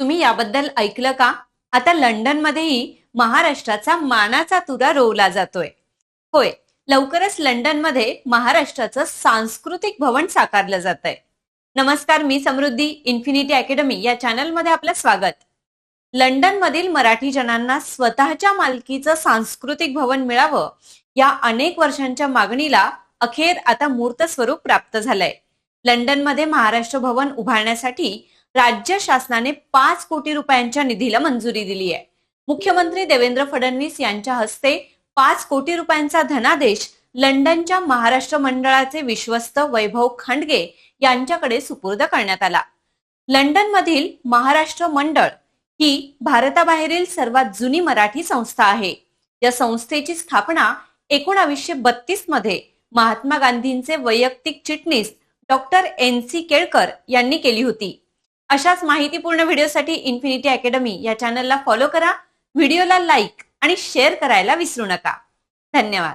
तुम्ही याबद्दल ऐकलं का? आता लंडनमध्येही महाराष्ट्राचा मानाचा तुरा रोवला जातोय. होय, लवकरच लंडनमध्ये महाराष्ट्राचं सांस्कृतिक भवन साकारलं जातंय. नमस्कार, मी समृद्धी. इन्फिनिटी अकॅडमी या चॅनलमध्ये आपलं स्वागत. लंडनमधील मराठी जनांना स्वतःच्या मालकीचं सांस्कृतिक भवन मिळावं, या अनेक वर्षांच्या मागणीला अखेर आता मूर्त स्वरूप प्राप्त झालंय. लंडनमध्ये महाराष्ट्र भवन उभारण्यासाठी राज्य शासनाने 5 कोटी रुपयांच्या निधीला मंजुरी दिली आहे. मुख्यमंत्री देवेंद्र फडणवीस यांच्या हस्ते 5 कोटी रुपयांचा धनादेश लंडनच्या महाराष्ट्र मंडळाचे विश्वस्त वैभव खंडगे यांच्याकडे सुपूर्द करण्यात आला. लंडनमधील महाराष्ट्र मंडळ ही भारताबाहेरील सर्वात जुनी मराठी संस्था आहे. या संस्थेची स्थापना 1932 मध्ये महात्मा गांधींचे वैयक्तिक चिटणीस डॉक्टर NC केळकर यांनी केली होती. अशाच माहितीपूर्ण व्हिडिओसाठी इन्फिनिटी अकॅडमी या चॅनलला फॉलो करा, व्हिडिओला लाईक आणि शेअर करायला विसरू नका. धन्यवाद.